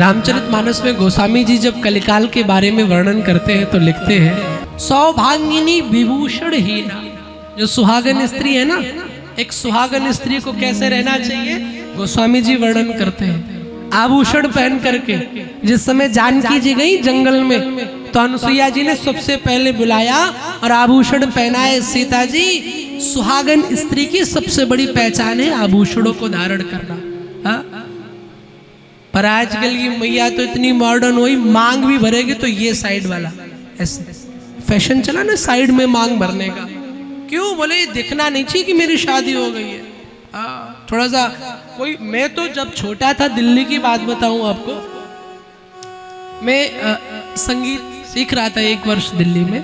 रामचरितमानस में गोस्वामी जी जब कलिकाल के बारे में वर्णन करते हैं तो लिखते हैं, सौभाग्यिनी विभूषण हीना। जो सुहागन स्त्री है ना, एक सुहागन स्त्री को कैसे रहना चाहिए गोस्वामी जी वर्णन करते हैं। आभूषण पहन करके, जिस समय जानकी जी गई जंगल में तो अनुसुईया जी ने सबसे पहले बुलाया और आभूषण पहनाए। सीता जी, सुहागन स्त्री की सबसे बड़ी पहचान है आभूषणों को धारण करना। हा? पर आजकल की मैया तो इतनी मॉडर्न हुई, मांग भी भरेगी तो ये साइड वाला, ऐसे फैशन चला ना साइड में मांग भरने का। क्यों? बोले दिखना नहीं चाहिए कि मेरी शादी हो गई है। थोड़ा सा कोई, मैं तो जब छोटा था, दिल्ली की बात बताऊं आपको, मैं संगीत सीख रहा था 1 वर्ष दिल्ली में।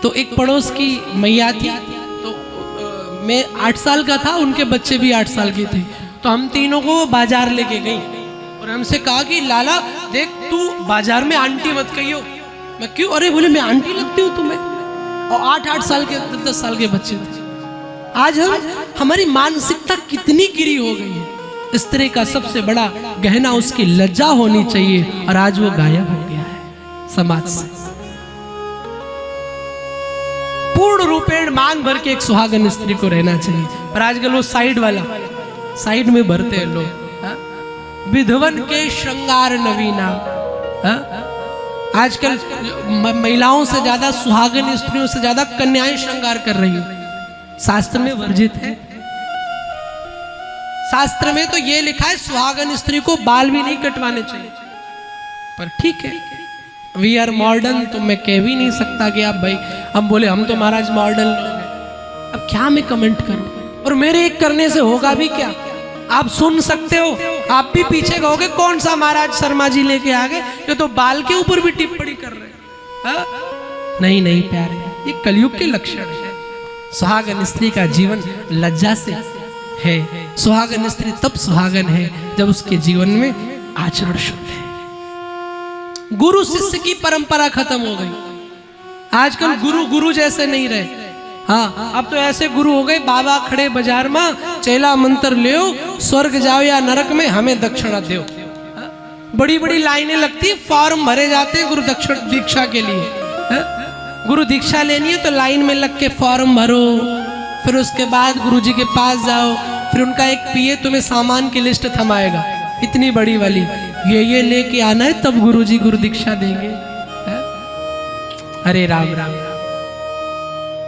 तो एक पड़ोस की मैया थी, तो मैं 8 साल का था, उनके बच्चे भी 8 साल के थे। तो हम तीनों को बाजार लेके गई और हमसे कहा कि लाला देख, तू बाजार में आंटी मत कहियो। मैं क्यों? अरे बोले मैं आंटी लगती हूँ तुम्हें। और 8-8 साल के 10 साल के बच्चे थे। आज हमारी मानसिकता कितनी गिरी हो गई है। स्त्री का सबसे बड़ा गहना उसकी लज्जा होनी चाहिए, और आज वो गायब हो गया है समाज से। पूर्ण रूपेण मांग भर के एक सुहागन स्त्री को रहना चाहिए, पर आजकल वो साइड वाला, साइड में भरते हैं लोग। विधवन के श्रृंगार नवीना। आजकल महिलाओं से ज्यादा, सुहागन स्त्रियों से ज्यादा कन्याएं श्रृंगार कर रही हैं। शास्त्र में वर्जित है। शास्त्र में तो ये लिखा है सुहागन स्त्री को बाल भी नहीं कटवाने चाहिए। पर ठीक है, वी आर मॉडर्न, तो मैं कह भी नहीं सकता कि आप भाई, हम बोले हम तो महाराज मॉडर्न लोग हैं। अब क्या मैं कमेंट करूं? और मेरे एक करने से होगा भी क्या? आप सुन सकते हो, आप भी पीछे कहोगे कौन सा महाराज शर्मा जी लेके आ गए, ये तो बाल के ऊपर भी टिप्पणी कर रहे हैं। नहीं नहीं प्यारे, ये कलयुग के लक्षण है। सुहागन स्त्री का जीवन लज्जा से है। सुहागन स्त्री तब सुहागन है जब उसके जीवन में आचरण शुद्ध है। गुरु शिष्य की परंपरा खत्म हो गई। आजकल गुरु गुरु जैसे नहीं रहे। हाँ, अब तो ऐसे गुरु हो गए, बाबा खड़े बाजार में, चेला मंत्र ले, स्वर्ग जाओ या नरक में, हमें दक्षिणा दो। बड़ी बड़ी लाइनें लगती, फॉर्म भरे जाते गुरु दक्षिण दीक्षा के लिए। गुरु दीक्षा लेनी है तो लाइन में लग के फॉर्म भरो, फिर उसके बाद गुरु जी के पास जाओ, फिर उनका एक पीए तुम्हें सामान की लिस्ट थमाएगा, इतनी बड़ी वाली, ये लेके आना है तब गुरु जी गुरु दीक्षा देंगे। अरे राम राम राम,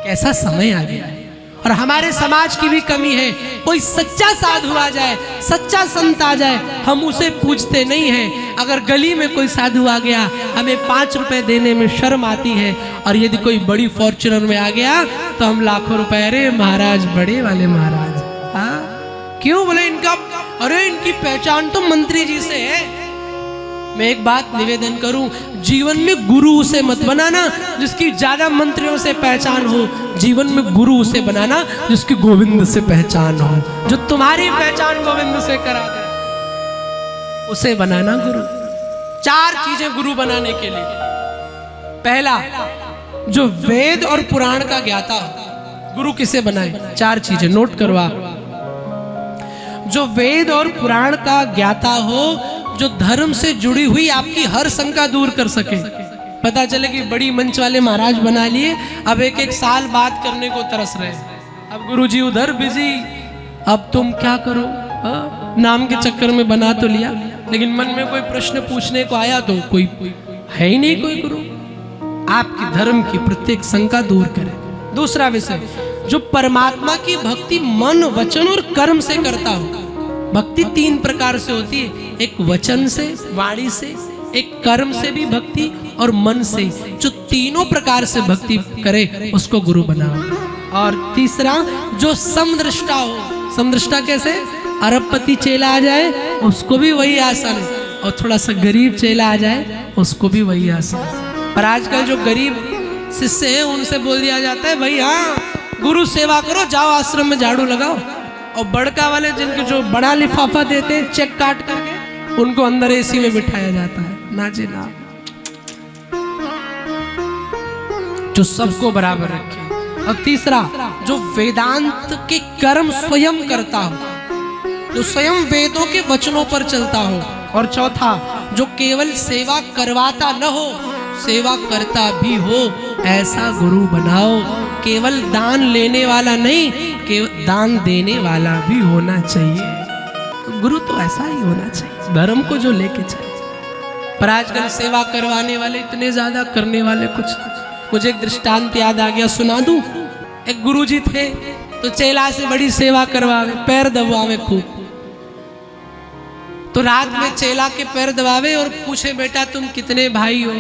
कैसा समय आ गया है। और हमारे समाज की भी कमी है। कोई सच्चा साधु आ जाए, सच्चा संत आ जाए, हम उसे पूछते नहीं हैं। अगर गली में कोई साधु आ गया, हमें 5 रुपए देने में शर्म आती है। और यदि कोई बड़ी फॉर्च्यूनर में आ गया तो हम लाखों रुपए, अरे महाराज बड़े वाले महाराज। हाँ, क्यों? बोले इनका, अरे इनकी पहचान तो मंत्री जी से है। मैं एक बात निवेदन करूं, जीवन में गुरु उसे मत बनाना जिसकी ज्यादा मंत्रियों से पहचान हो। जीवन में गुरु उसे बनाना जिसकी गोविंद से पहचान हो, जो तुम्हारी पहचान गोविंद से करा दे, उसे बनाना गुरु। 4 चीजें गुरु बनाने के लिए। पहला, जो वेद और पुराण का ज्ञाता हो। गुरु किसे बनाए? 4 चीजें नोट करो आप। जो वेद और पुराण का ज्ञाता हो, जो धर्म से जुड़ी हुई आपकी हर शंका दूर कर सके। पता चले कि बड़ी मंच वाले महाराज बना लिए, अब एक साल बात करने को तरस रहे। अब गुरुजी उधर बिजी, अब तुम क्या करो? नाम के चक्कर में बना तो लिया, लेकिन मन में कोई प्रश्न पूछने को आया तो कोई है ही नहीं कोई गुरु। आपकी धर्म की प्रत्येक शंका दूर करे। दूसरा विषय, जो परमात्मा की भक्ति मन, वचन और कर्म से करता हो। भक्ति 3 प्रकार से होती है, एक वचन से, वाणी से, एक कर्म से भी भक्ति, और मन से। जो तीनों प्रकार से भक्ति करे उसको गुरु बनाओ। और तीसरा, जो समदृष्टा हो। समदृष्टा कैसे? अरबपति चेला आ जाए उसको भी वही आसन, और थोड़ा सा गरीब चेला आ जाए उसको भी वही आसन। पर आजकल जो गरीब शिष्य है उनसे बोल दिया जाता है, भाई हाँ गुरु सेवा करो, जाओ आश्रम में झाड़ू लगाओ। और बड़का वाले जिनके जो बड़ा लिफाफा देते हैं चेक काट करके, उनको अंदर एसी में बिठाया जाता है। नाचे ना, जो सबको बराबर रखे। और तीसरा, जो वेदांत के कर्म स्वयं करता हो, जो स्वयं वेदों के वचनों पर चलता हो। और चौथा, जो केवल सेवा करवाता न हो, सेवा करता भी हो, ऐसा गुरु बनाओ। केवल दान लेने वाला नहीं, केवल दान देने वाला भी होना चाहिए। तो गुरु तो ऐसा ही होना चाहिए, धर्म को जो लेके चले। पर आजकल सेवा करवाने वाले इतने ज्यादा, करने वाले कुछ। मुझे एक दृष्टांत याद आ गया, सुना दूं। एक गुरुजी थे तो चेला से बड़ी सेवा करवावे, पैर दबावे खूब। तो रात में चेला के पैर दबावे और पूछे, बेटा तुम कितने भाई हो?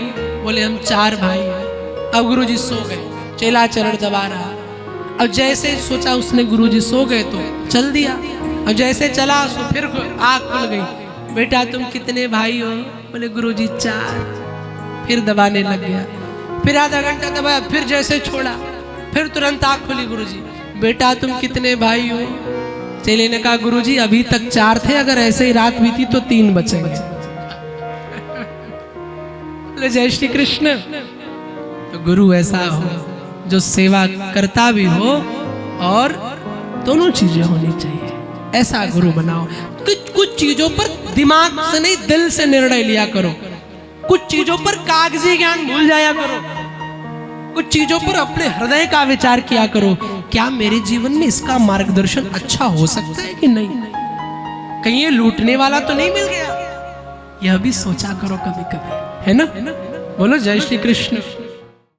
बोले हम 4 भाई हैं। अब गुरुजी सो गए, चेला चरण दबा रहा। अब जैसे सोचा उसने गुरुजी सो गए तो चल दिया। अब जैसे चला तो फिर आँख खुल गई, बेटा तुम कितने भाई हो? बोले गुरुजी 4। फिर दबाने लग गया, फिर आधा घंटा दबाया, फिर जैसे छोड़ा फिर तुरंत आँख खुली, गुरुजी बेटा तुम कितने भाई हो? चेले ने कहा गुरुजी अभी तक 4 थे, अगर ऐसे ही रात बीती तो 3 बचेंगे। जय श्री कृष्ण। तो गुरु ऐसा हो जो सेवा करता भी हो और दोनों चीजें होनी चाहिए, ऐसा गुरु बनाओ। कुछ चीजों पर दिमाग से नहीं, दिल से निर्णय लिया करो। कुछ चीजों पर कागजी ज्ञान भूल जाया करो। कुछ चीजों पर अपने हृदय का विचार किया करो, क्या मेरे जीवन में इसका मार्गदर्शन अच्छा हो सकता है कि नहीं? कहीं ये लूटने वाला तो नहीं मिल गया? यह भी सोचा करो कभी कभी, है ना? बोलो जय श्री कृष्ण।